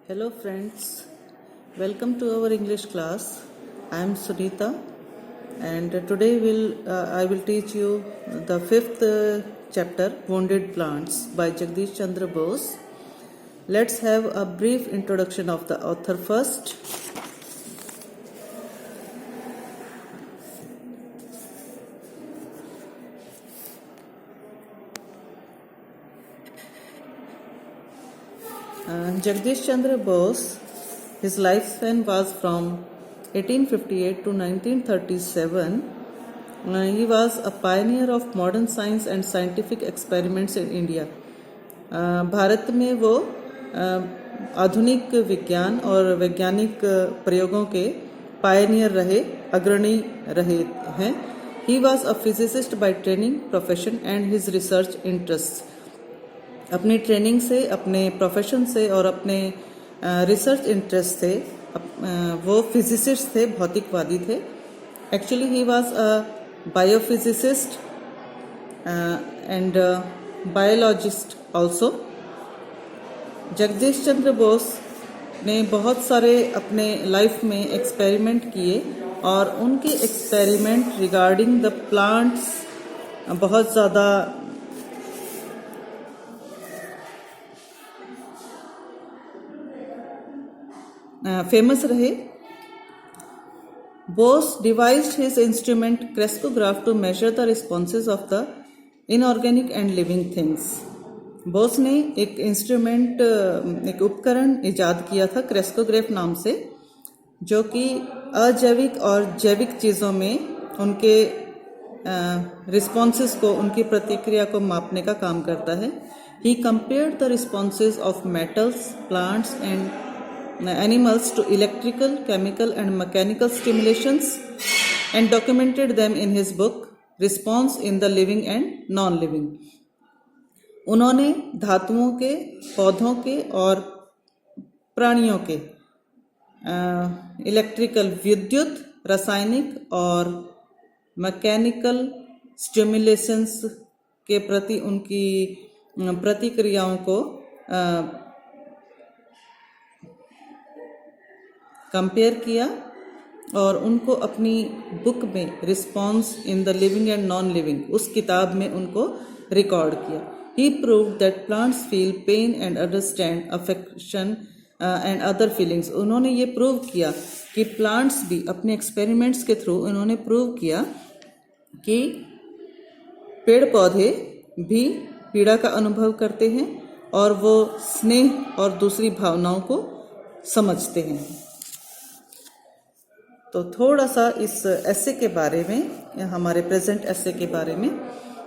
Hello friends, welcome to our English class. I am Sunita and today I will teach you the fifth chapter Wounded Plants by Jagdish Chandra Bose. Let's have a brief introduction of the author first. Jagdish Chandra Bose, his lifespan was from 1858 to 1937. He was a pioneer of modern science and scientific experiments in India. Bharat में वो आधुनिक विज्ञान और वैज्ञानिक प्रयोगों के Pioneer रहे, अग्रणी रहे हैं. He was a physicist by training, profession and his research interests. अपनी ट्रेनिंग से, अपने प्रोफेशन से और अपने रिसर्च इंटरेस्ट से वो फिजिसिस्ट थे, भौतिकवादी थे. Actually he was a biophysicist and biologist also. Jagdish Chandra Bose ने बहुत सारे अपने लाइफ में एक्सपेरिमेंट किए और उनके एक्सपेरिमेंट रिगार्डिंग द प्लांट्स बहुत ज़्यादा फेमस रहे. Bose devised his instrument crescograph to measure the responses of the inorganic and living things. Bose ने एक इंस्ट्रूमेंट, एक उपकरण इजाद किया था क्रेस्कोग्राफ नाम से, जो कि अजैविक और जैविक चीज़ों में उनके रिस्पॉन्सेज को, उनकी प्रतिक्रिया को मापने का काम करता है. He compared the responses of metals, plants and animals to electrical, chemical and mechanical stimulations and documented them in his book Response in the Living and Non-Living. उन्होंने धातुओं के, पौधों के और प्राणियों के इलेक्ट्रिकल, विद्युत, रासायनिक और मैकेनिकल स्टिमुलेशंस के प्रति उनकी प्रतिक्रियाओं को कंपेयर किया और उनको अपनी बुक में response in the living and non living, उस किताब में उनको रिकॉर्ड किया. He proved that plants feel pain and understand affection and other feelings. उन्होंने ये प्रूव किया कि प्लांट्स भी, अपने एक्सपेरिमेंट्स के थ्रू उन्होंने प्रूव किया कि पेड़ पौधे भी पीड़ा का अनुभव करते हैं और वो स्नेह और दूसरी भावनाओं को समझते हैं. तो थोड़ा सा इस एसे के बारे में, हमारे प्रेजेंट एसे के बारे में.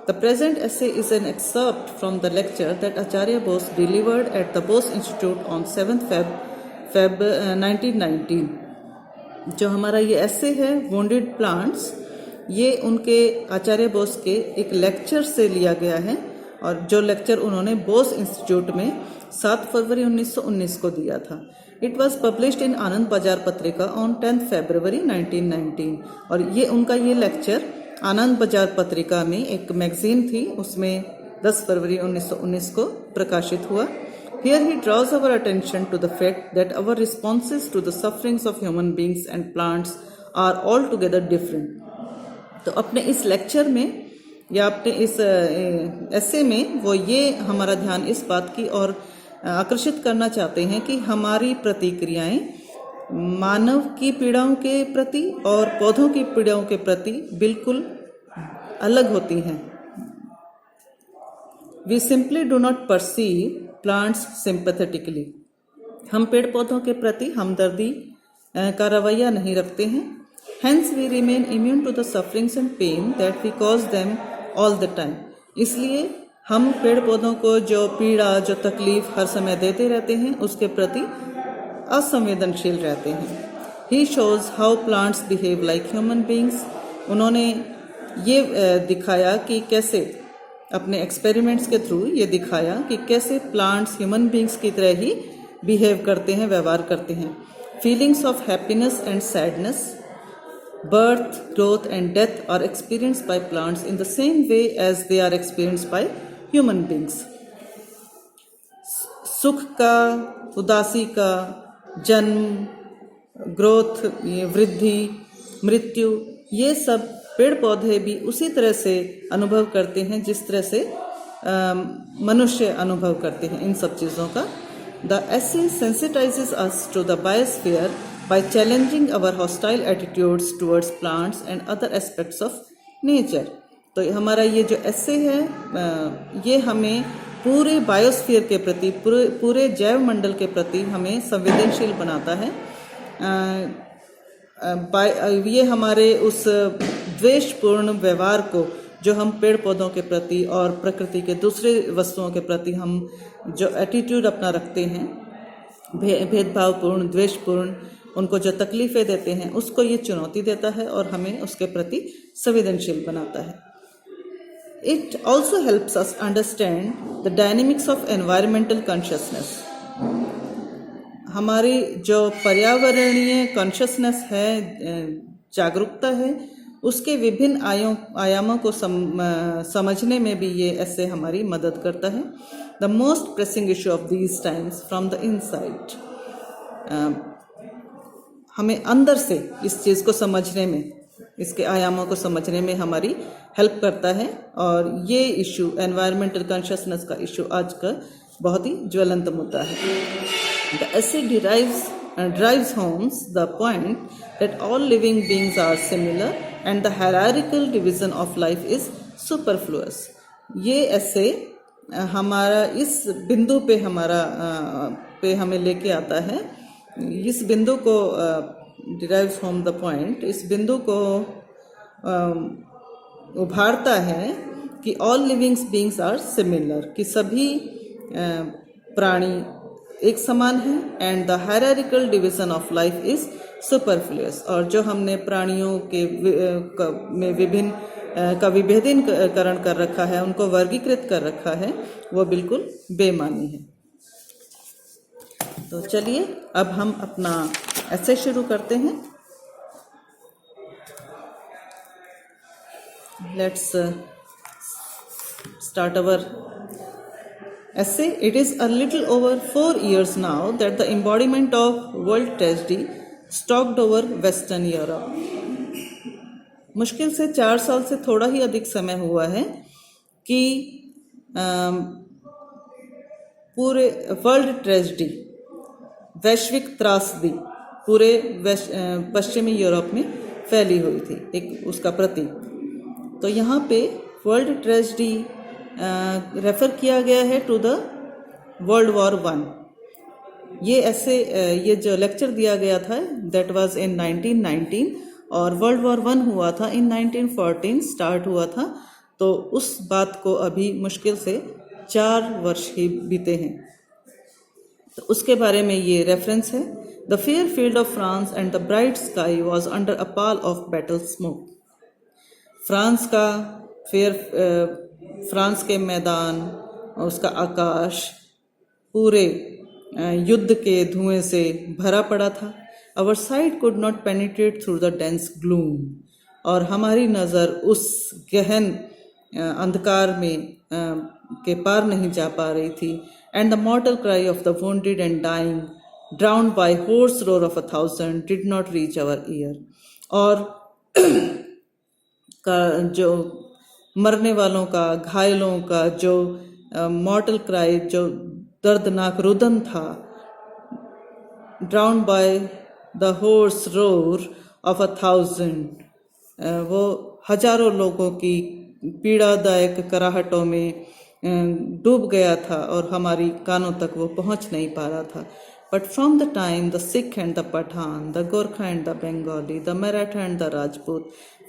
The present essay is an excerpt from the lecture that Acharya Bose delivered at the Bose institute on 7 Feb 1919. जो हमारा ये एसे है वुंडेड प्लांट्स, ये उनके आचार्य बोस के एक लेक्चर से लिया गया है और जो लेक्चर उन्होंने बोस इंस्टीट्यूट में 7 फरवरी 1919 को दिया था. इट वॉज पब्लिश्ड इन आनंद बाजार पत्रिका ऑन 10 February 1919. और ये उनका ये लेक्चर आनंद बाजार पत्रिका में, एक मैगजीन थी, उसमें 10 फरवरी 1919 को प्रकाशित हुआ. Here he draws our attention to the fact that our responses to the sufferings of human beings and plants are altogether different. तो अपने इस लेक्चर में या अपने इस एसे में वो ये हमारा ध्यान इस बात की और आकर्षित करना चाहते हैं कि हमारी प्रतिक्रियाएं मानव की पीड़ाओं के प्रति और पौधों की पीड़ाओं के प्रति बिल्कुल अलग होती हैं. We simply do not perceive plants sympathetically. हम पेड़ पौधों के प्रति हमदर्दी का रवैया नहीं रखते हैं. Hence we remain immune to the sufferings and pain that we cause them all the time. इसलिए हम पेड़ पौधों को जो पीड़ा, जो तकलीफ हर समय देते रहते हैं, उसके प्रति असंवेदनशील रहते हैं. He shows how plants behave like human beings. उन्होंने ये दिखाया कि कैसे, अपने एक्सपेरिमेंट्स के थ्रू ये दिखाया कि कैसे प्लांट्स ह्यूमन बींग्स की तरह ही बिहेव करते हैं, व्यवहार करते हैं. Feelings of happiness and sadness, birth, growth and death are experienced by plants in the same way as they are experienced by human beings. सुख का, उदासी का, जन्म, ग्रोथ, ये वृद्धि, मृत्यु, ये सब पेड़ पौधे भी उसी तरह से अनुभव करते हैं जिस तरह से मनुष्य अनुभव करते हैं इन सब चीज़ों का. The essay sensitizes us to the biosphere by challenging our hostile attitudes towards plants and other aspects of nature. तो हमारा ये जो एसे है ये हमें पूरे बायोस्फीयर के प्रति, पूरे जैव मंडल के प्रति हमें संवेदनशील बनाता है. ये हमारे उस द्वेषपूर्ण व्यवहार को जो हम पेड़ पौधों के प्रति और प्रकृति के दूसरे वस्तुओं के प्रति हम जो एटीट्यूड अपना रखते हैं, भेदभावपूर्ण, द्वेषपूर्ण, उनको जो तकलीफ़ें देते हैं, उसको ये चुनौती देता है और हमें उसके प्रति संवेदनशील बनाता है. It also helps us understand the dynamics of environmental consciousness. हमारी जो पर्यावरणीय कॉन्शियसनेस है, जागरूकता है, उसके विभिन्न आयामों को समझने में भी ये ऐसे हमारी मदद करता है. The most pressing issue of these times from the inside, हमें अंदर से इस चीज़ को समझने में, इसके आयामों को समझने में हमारी हेल्प करता है. और ये इशू, एनवायरमेंटल कॉन्शियसनेस का इशू आज का बहुत ही ज्वलंत मुद्दा है. The essay drives home the point that all living beings are similar and the hierarchical division of life is superfluous. ये ऐसे हमारा इस बिंदु पे हमें लेके आता है. इस बिंदु को derives home the point, इस बिंदु को उभारता है कि all living beings are similar, कि सभी प्राणी एक समान है. And the hierarchical division of life is superfluous, और जो हमने प्राणियों के में विभिन्न का विभेदीकरण कर रखा है, उनको वर्गीकृत कर रखा है, वो बिल्कुल बेमानी है. तो चलिए अब हम अपना ऐसे शुरू करते हैं. Let's start our essay. It is a little over 4 years now that the embodiment of world tragedy stalked over Western Europe. मुश्किल से 4 साल से थोड़ा ही अधिक समय हुआ है कि पूरे वर्ल्ड ट्रेजेडी, वैश्विक त्रासदी पूरे पश्चिमी यूरोप में फैली हुई थी, एक उसका प्रतीक. तो यहाँ पे वर्ल्ड ट्रेजेडी रेफर किया गया है टू द वर्ल्ड वॉर 1. ये जो लेक्चर दिया गया था दैट वाज इन 1919 और वर्ल्ड वॉर 1 हुआ था इन 1914 स्टार्ट हुआ था. तो उस बात को अभी मुश्किल से 4 वर्ष ही बीते हैं. तो उसके बारे में ये रेफरेंस है. The fair field of France and the bright sky was under a Pal of battle smoke. France का फ्रांस के मैदान, उसका आकाश पूरे युद्ध के धुएं से भरा पड़ा था. Our sight could not penetrate through the dense gloom, और हमारी नज़र उस गहन अंधकार में के पार नहीं जा पा रही थी. And the mortal cry of the wounded and dying drowned by hoarse roar of 1,000 did not reach our ear. और का जो मरने वालों का, घायलों का जो मॉर्टल क्राई, जो दर्दनाक रुदन था, drowned by the hoarse roar of 1,000, वो हजारों लोगों की पीड़ादायक कराहटों में डूब गया था और हमारी कानों तक वो पहुंच नहीं पा रहा था. But from the time the Sikh and the Pathan, the Gorkha and the Bengali, the Maratha and the Rajput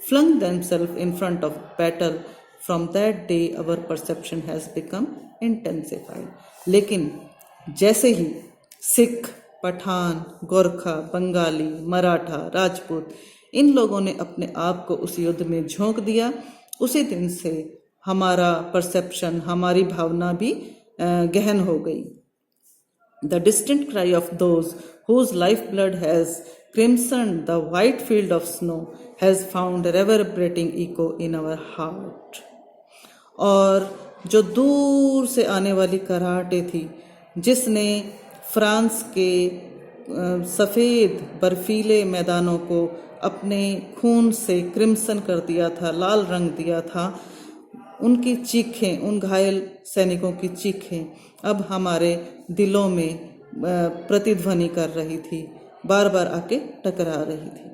flung themselves in front of battle, from that day our perception has become intensified. लेकिन जैसे ही सिख, पठान, गोरखा, बंगाली, मराठा, राजपूत इन लोगों ने अपने आप को उस युद्ध में झोंक दिया, उसी दिन से हमारा परसेप्शन, हमारी भावना भी गहन हो गई. The distant cry of those whose lifeblood has crimsoned the white field of snow has found reverberating echo in our heart. और जो दूर से आने वाली कराहटें थी, जिसने फ्रांस के सफ़ेद बर्फीले मैदानों को अपने खून से क्रिम्सन कर दिया था, लाल रंग दिया था, उनकी चीखें, उन घायल सैनिकों की चीखें अब हमारे दिलों में प्रतिध्वनि कर रही थी, बार बार आके टकरा रही थी।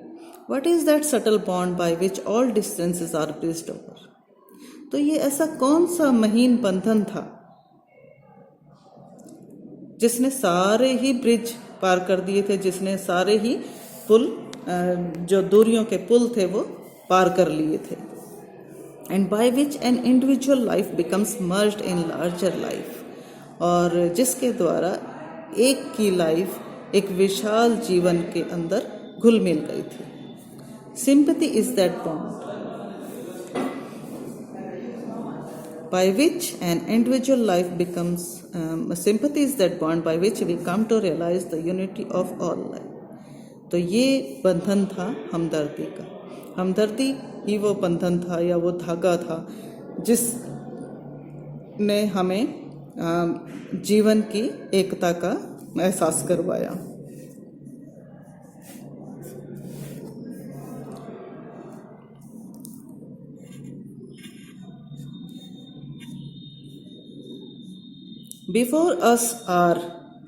What is that subtle bond by which all distances are bridged over? तो ये ऐसा कौन सा महीन बंधन था जिसने सारे ही ब्रिज पार कर दिए थे, जिसने सारे ही पुल, जो दूरियों के पुल थे, वो पार कर लिए थे। And by which an individual life becomes merged in larger life, और जिसके द्वारा एक की लाइफ एक विशाल जीवन के अंदर घुल मिल गई थी। Sympathy is that bond by which an individual life becomes sympathy is that bond by which we come to realize the unity of all life. तो ये बंधन था हमदर्दी का। हमदर्दी ही वो बंधन था या वो धागा था जिसने हमें जीवन की एकता का एहसास करवाया। Before us are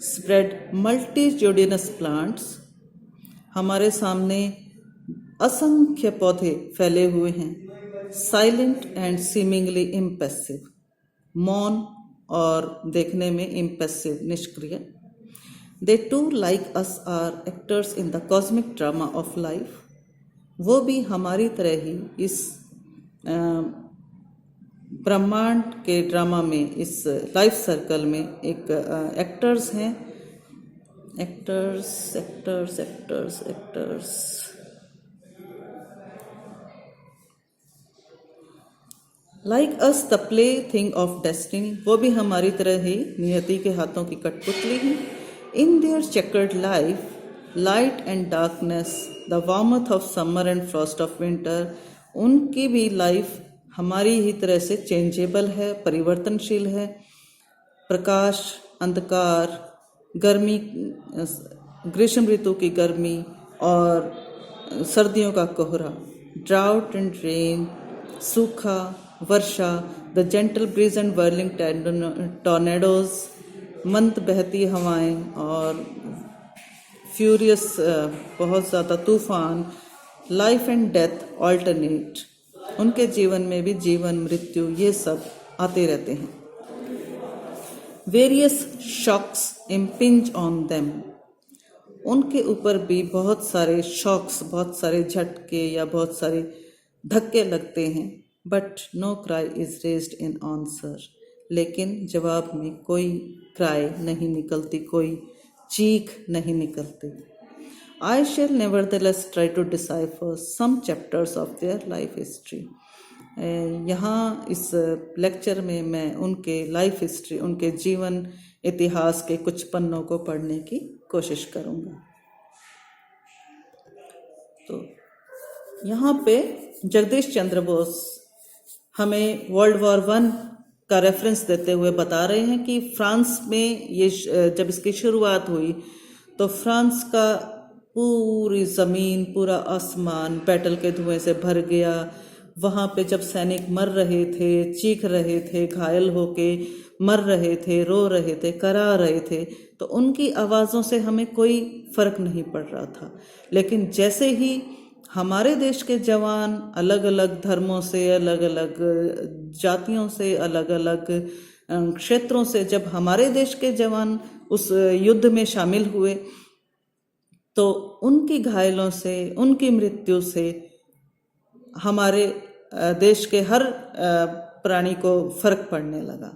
spread multitudinous plants. हमारे सामने असंख्य पौधे फैले हुए हैं, साइलेंट एंड सीमिंगली इम्पेसिव, मौन और देखने में इम्पेसिव, निष्क्रिय। They too like us are actors in the cosmic drama of life. वो भी हमारी तरह ही इस ब्रह्मांड के ड्रामा में, इस लाइफ सर्कल में एक एक्टर्स हैं। Actors actors actors actors like us the play thing of destiny, वो भी हमारी तरह ही नियति के हाथों की कठपुतली हैं। In their chequered life, light and darkness, the warmth of summer and frost of winter, उनकी भी लाइफ हमारी ही तरह से चेंजेबल है, परिवर्तनशील है। प्रकाश, अंधकार, गर्मी, ग्रीष्म ऋतु की गर्मी और सर्दियों का कोहरा, ड्राउट एंड रेन, सूखा, वर्षा, the gentle breeze and whirling tornadoes, मंद बहती हवाएं और फ्यूरियस बहुत ज़्यादा तूफान, लाइफ एंड डेथ ऑल्टरनेट, उनके जीवन में भी जीवन मृत्यु ये सब आते रहते हैं। Various shocks impinge on them, उनके ऊपर भी बहुत सारे शॉक्स, बहुत सारे झटके या बहुत सारे धक्के लगते हैं। But no cry is raised in answer, लेकिन जवाब में कोई क्राई नहीं निकलती, कोई चीख नहीं निकलती। I shall nevertheless try to decipher some chapters of their life history. यहाँ इस लेक्चर में मैं उनके लाइफ हिस्ट्री, उनके जीवन इतिहास के कुछ पन्नों को पढ़ने की कोशिश करूँगा। तो यहाँ पे जगदीश चंद्र बोस हमें वर्ल्ड वॉर 1 का रेफरेंस देते हुए बता रहे हैं कि फ्रांस में ये जब इसकी शुरुआत हुई तो फ्रांस का पूरी ज़मीन, पूरा आसमान बैटल के धुएं से भर गया। वहाँ पे जब सैनिक मर रहे थे, चीख रहे थे, घायल होके मर रहे थे, रो रहे थे, करा रहे थे, तो उनकी आवाज़ों से हमें कोई फ़र्क नहीं पड़ रहा था। लेकिन जैसे ही हमारे देश के जवान अलग अलग धर्मों से, अलग अलग जातियों से, अलग अलग क्षेत्रों से जब हमारे देश के जवान उस युद्ध में शामिल हुए तो उनकी घायलों से, उनकी मृत्यु से हमारे देश के हर प्राणी को फर्क पड़ने लगा।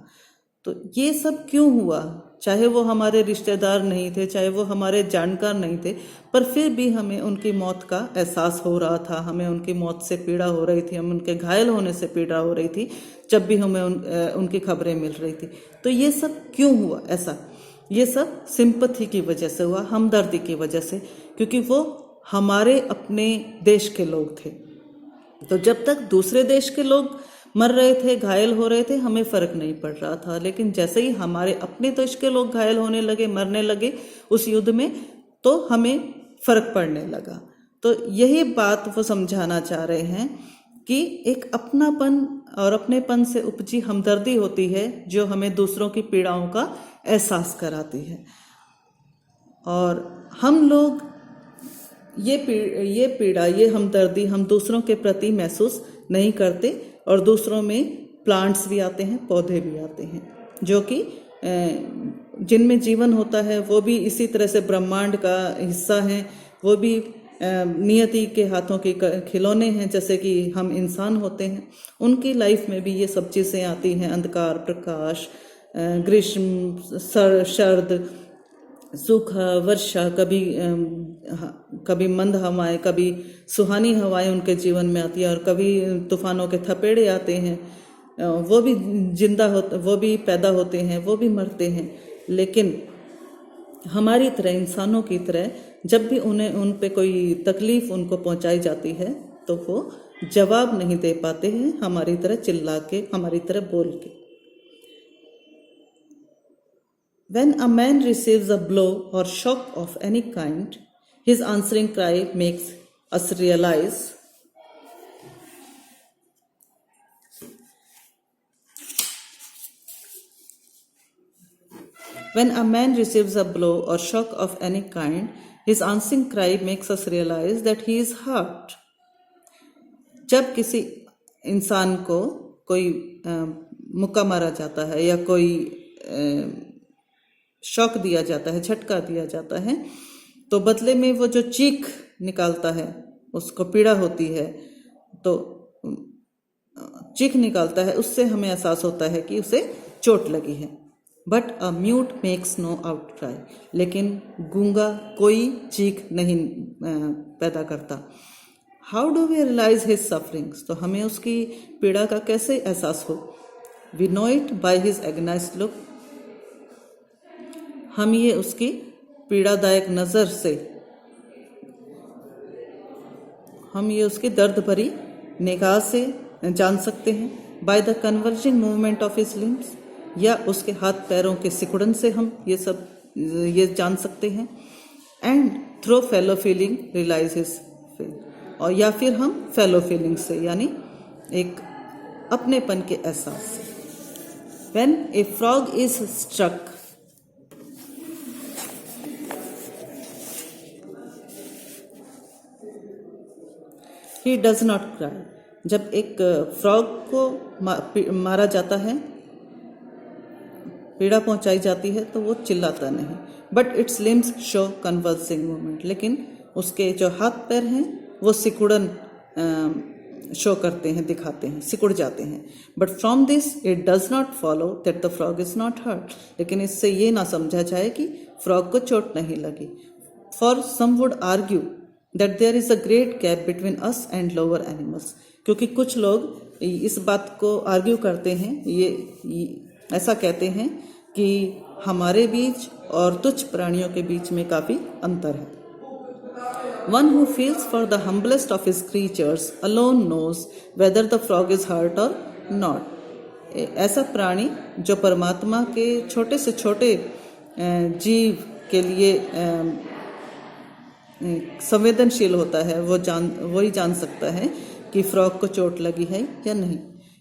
तो ये सब क्यों हुआ? चाहे वो हमारे रिश्तेदार नहीं थे, चाहे वो हमारे जानकार नहीं थे, पर फिर भी हमें उनकी मौत का एहसास हो रहा था, हमें उनकी मौत से पीड़ा हो रही थी, हमें उनके घायल होने से पीड़ा हो रही थी जब भी हमें उनकी खबरें मिल रही थी। तो ये सब क्यों हुआ ऐसा? ये सब सिंपैथी की वजह से हुआ, हमदर्दी की वजह से, क्योंकि वो हमारे अपने देश के लोग थे। तो जब तक दूसरे देश के लोग मर रहे थे, घायल हो रहे थे, हमें फर्क नहीं पड़ रहा था। लेकिन जैसे ही हमारे अपने देश के लोग घायल होने लगे, मरने लगे उस युद्ध में, तो हमें फर्क पड़ने लगा। तो यही बात वो समझाना चाह रहे हैं कि एक अपनापन और अपनेपन से उपजी हमदर्दी होती है जो हमें दूसरों की पीड़ाओं का एहसास कराती है। और हम लोग ये पीड़ा, ये हमदर्दी हम दूसरों के प्रति महसूस नहीं करते। और दूसरों में प्लांट्स भी आते हैं, पौधे भी आते हैं, जो कि जिनमें जीवन होता है, वो भी इसी तरह से ब्रह्मांड का हिस्सा हैं। वो भी नियति के हाथों के खिलौने हैं, जैसे कि हम इंसान होते हैं। उनकी लाइफ में भी ये सब चीज़ें आती हैं, अंधकार, प्रकाश, ग्रीष्म, शरद, सूखा, वर्षा, कभी मंद हवाएं, कभी सुहानी हवाएं उनके जीवन में आती है, और कभी तूफानों के थपेड़े आते हैं। वो भी वो भी पैदा होते हैं, वो भी मरते हैं। लेकिन हमारी तरह, इंसानों की तरह, जब भी उन पे कोई तकलीफ उनको पहुंचाई जाती है तो वो जवाब नहीं दे पाते हैं हमारी तरह चिल्ला के, हमारी तरह बोल के। When a man receives a blow or shock of any kind, his answering cry makes us realize When a man receives a blow or shock of any kind, his answering cry makes us realize that he is hurt. जब किसी इंसान को कोई मुक्का मारा जाता है या कोई शॉक दिया जाता है, झटका दिया जाता है, तो बदले में वो जो चीख निकालता है, उसको पीड़ा होती है, तो चीख निकालता है, उससे हमें एहसास होता है कि उसे चोट लगी है। But a mute makes no outcry, लेकिन गूंगा कोई चीख नहीं पैदा करता। How do we realise his sufferings, तो हमें उसकी पीड़ा का कैसे एहसास हो? We know it by his agonised look, हम ये उसकी पीड़ादायक नज़र से, हम ये उसकी दर्द भरी निगाह से जान सकते हैं। By the converging movement of his limbs, या उसके हाथ पैरों के सिकुड़न से हम ये जान सकते हैं। And through fellow feeling realise his feel, और या फिर हम फेलो फीलिंग से, यानी एक अपनेपन के एहसास से। When a frog is struck, he does not cry, जब एक फ्रॉग को मारा जाता है, पीड़ा पहुंचाई जाती है, तो वो चिल्लाता नहीं। But its limbs show convulsing movement, लेकिन उसके जो हाथ पैर हैं वो सिकुड़न शो करते हैं, दिखाते हैं, सिकुड़ जाते हैं। But from this it does not follow that the frog is not hurt, लेकिन इससे ये ना समझा जाए कि फ्रॉग को चोट नहीं लगी। For some would argue that there is a great gap between us and lower animals, क्योंकि कुछ लोग इस बात को आर्ग्यू करते हैं, ये ऐसा कहते हैं कि हमारे बीच और तुच्छ प्राणियों के बीच में काफ़ी अंतर है। One who feels for the humblest of his creatures alone knows whether the frog is hurt or not. ऐसा प्राणी जो परमात्मा के छोटे से छोटे जीव के लिए संवेदनशील होता है, वो ही जान सकता है कि फ्रॉग को चोट लगी है या नहीं।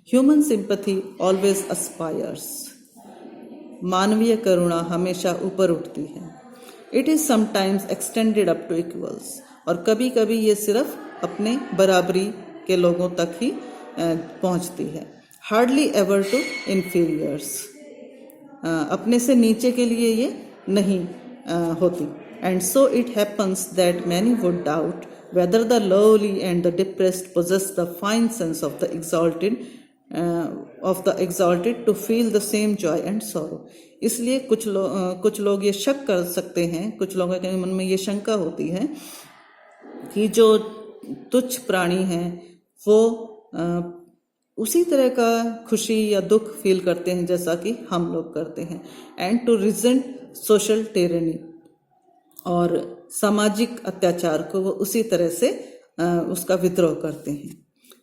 ह्यूमन सिंपैथी ऑलवेज एस्पायर्स, मानवीय करुणा हमेशा ऊपर उठती है। It is sometimes extended up two equals, और कभी कभी ये सिर्फ अपने बराबरी के लोगों तक ही पहुंचती है। हार्डली एवर टू इन्फीरियर्स, अपने से नीचे के लिए ये नहीं होती। And so it happens that many would doubt whether the lowly and the depressed possess the fine sense of the exalted to feel the same joy and sorrow. इसलिए कुछ लोग ये शक कर सकते हैं, कुछ लोगों के मन में ये शंका होती है कि जो तुच्छ प्राणी हैं वो उसी तरह का खुशी या दुख फील करते हैं जैसा कि हम लोग करते हैं। एंड टू रिजेंट सोशल टेरनी, और सामाजिक अत्याचार को वो उसी तरह से उसका विद्रोह करते हैं।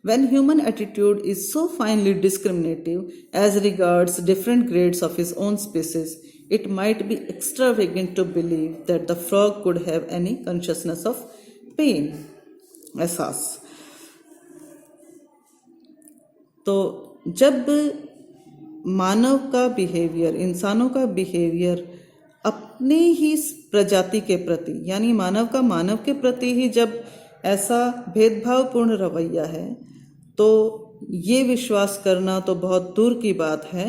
When human attitude is so finely discriminative as regards different grades of his own species, it might be extravagant to believe that the frog could have any consciousness of pain. एहसास। तो जब मानव का बिहेवियर, इंसानों का behaviour अपने ही प्रजाति के प्रति, यानी मानव का मानव के प्रति ही जब ऐसा भेदभावपूर्ण रवैया है, तो ये विश्वास करना तो बहुत दूर की बात है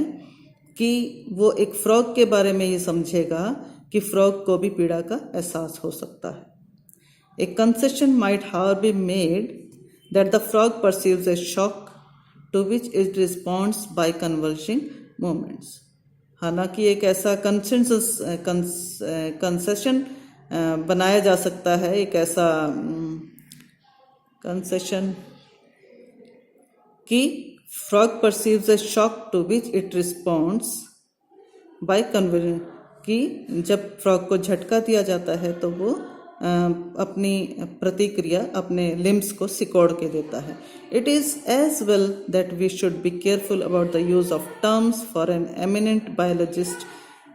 कि वो एक फ्रॉग के बारे में ये समझेगा कि फ्रॉग को भी पीड़ा का एहसास हो सकता है। A concession might however be made that the frog perceives a shock to which it responds by convulsing movements. हालांकि एक ऐसा कंसेशन बनाया जा सकता है, एक ऐसा कंसेशन कि frog perceives a shock to which it responds by convulsing, कि जब फ्रॉग को झटका दिया जाता है तो वो अपनी प्रतिक्रिया, अपने लिम्स को सिकोड़ के देता है। It is as well that we should be careful about the use of terms for an eminent biologist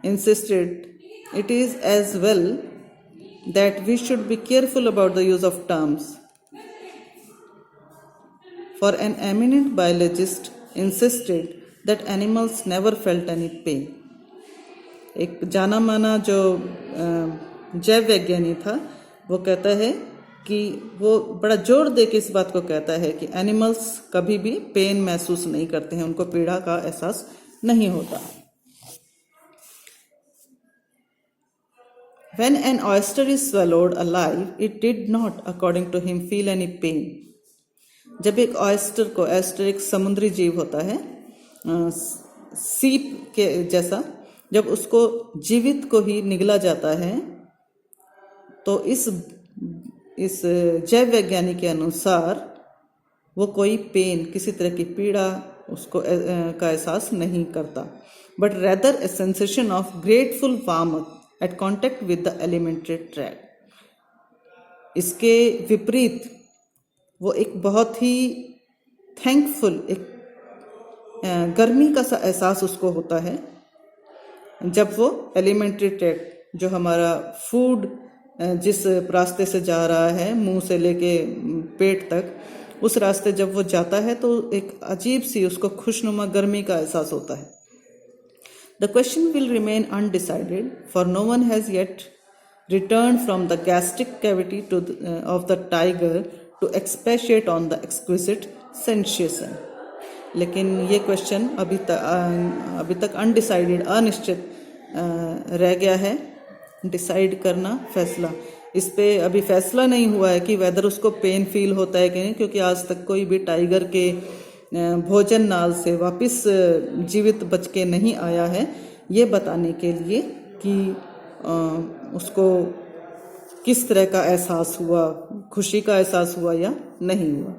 insisted it is as well that we should be careful about the use of terms for an eminent biologist insisted that animals never felt any pain. एक जाना माना जो जैव वैज्ञानी था, वो कहता है कि वो बड़ा जोर दे के इस बात को कहता है कि एनिमल्स कभी भी पेन महसूस नहीं करते हैं, उनको पीड़ा का एहसास नहीं होता। When an oyster is swallowed alive, it did not, according to him, feel any pain. जब एक ऑयस्टर को, ऑयस्टर एक समुद्री जीव होता है सीप के जैसा, जब उसको जीवित को ही निगला जाता है, तो इस जैव वैज्ञानिक के अनुसार वो कोई पेन, किसी तरह की पीड़ा उसको का एहसास नहीं करता, but rather a sensation of grateful warmth at contact with the elementary track. इसके विपरीत वो एक बहुत ही थैंकफुल, एक गर्मी का सा एहसास उसको होता है जब वो एलिमेंट्री ट्रैक, जो हमारा फूड जिस रास्ते से जा रहा है मुंह से लेके पेट तक, उस रास्ते जब वो जाता है तो एक अजीब सी उसको खुशनुमा गर्मी का एहसास होता है। The question will remain undecided for no one has yet return from the gastric cavity to of the tiger to expatiate on the exquisite sensation. लेकिन ये क्वेश्चन अभी तक अनडिसाइडेड, अनिश्चित रह गया है। डिसाइड करना, फैसला, इस पे अभी फैसला नहीं हुआ है कि वेदर उसको पेन फील होता है कि नहीं, क्योंकि आज तक कोई भी टाइगर के भोजन नाल से वापस जीवित बच के नहीं आया है, ये बताने के लिए कि उसको किस तरह का एहसास हुआ, खुशी का एहसास हुआ या नहीं हुआ।